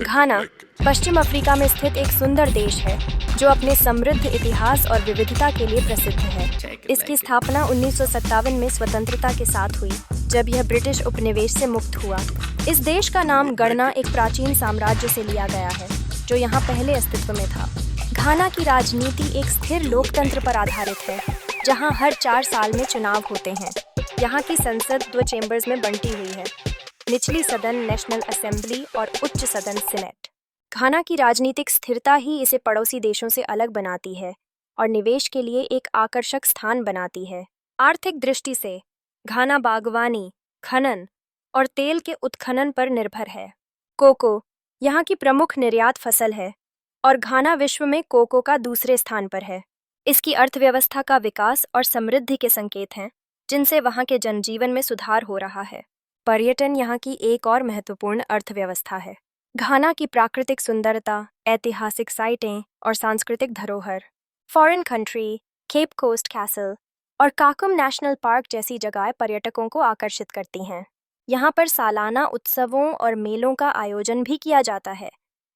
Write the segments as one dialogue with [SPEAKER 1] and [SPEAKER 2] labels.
[SPEAKER 1] घाना पश्चिम Africa में स्थित एक सुंदर देश है जो अपने समृद्ध इतिहास और विविधता के लिए प्रसिद्ध है। इसकी स्थापना 1957 में स्वतंत्रता के साथ हुई, जब यह ब्रिटिश उपनिवेश से मुक्त हुआ। इस देश का नाम गणना एक प्राचीन साम्राज्य से लिया गया है जो यहाँ पहले अस्तित्व में था। घाना की राजनीति एक स्थिर लोकतंत्र पर आधारित है, जहाँ हर 4 साल में चुनाव होते हैं। यहाँ की संसद 2 चेम्बर्स में बंटी हुई है, निचली सदन नेशनल असेंबली और उच्च सदन सीनेट। घाना की राजनीतिक स्थिरता ही इसे पड़ोसी देशों से अलग बनाती है और निवेश के लिए एक आकर्षक स्थान बनाती है। आर्थिक दृष्टि से घाना बागवानी, खनन और तेल के उत्खनन पर निर्भर है। कोको यहाँ की प्रमुख निर्यात फसल है और घाना विश्व में कोको का दूसरे स्थान पर है। इसकी अर्थव्यवस्था का विकास और समृद्धि के संकेत हैं, जिनसे वहाँ के जनजीवन में सुधार हो रहा है। पर्यटन यहाँ की एक और महत्वपूर्ण अर्थव्यवस्था है। घाना की प्राकृतिक सुंदरता, ऐतिहासिक साइटें और सांस्कृतिक धरोहर, foreign country, Cape Coast Castle और काकुम नेशनल पार्क जैसी जगहें पर्यटकों को आकर्षित करती हैं। यहाँ पर सालाना उत्सवों और मेलों का आयोजन भी किया जाता है,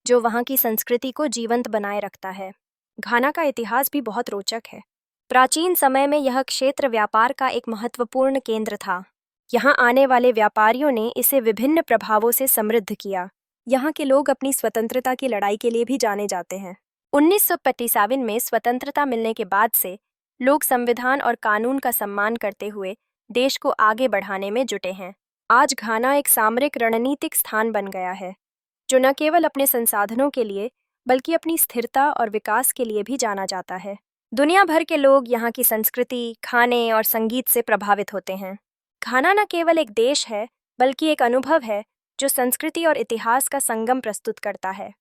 [SPEAKER 1] जो वहाँ की संस्कृति को जीवंत बनाए रखता है। घाना का इतिहास भी बहुत रोचक है। प्राचीन समय में यह क्षेत्र व्यापार का एक महत्वपूर्ण केंद्र था। यहाँ आने वाले व्यापारियों ने इसे विभिन्न प्रभावों से समृद्ध किया। यहाँ के लोग अपनी स्वतंत्रता की लड़ाई के लिए भी जाने जाते हैं। 1957 में स्वतंत्रता मिलने के बाद से लोग संविधान और कानून का सम्मान करते हुए देश को आगे बढ़ाने में जुटे हैं। आज घाना एक सामरिक रणनीतिक स्थान बन गया है, जो न केवल अपने संसाधनों के लिए बल्कि अपनी स्थिरता और विकास के लिए भी जाना जाता है। दुनिया भर के लोग यहाँ की संस्कृति, खाने और संगीत से प्रभावित होते हैं। घाना न केवल एक देश है, बल्कि एक अनुभव है जो संस्कृति और इतिहास का संगम प्रस्तुत करता है।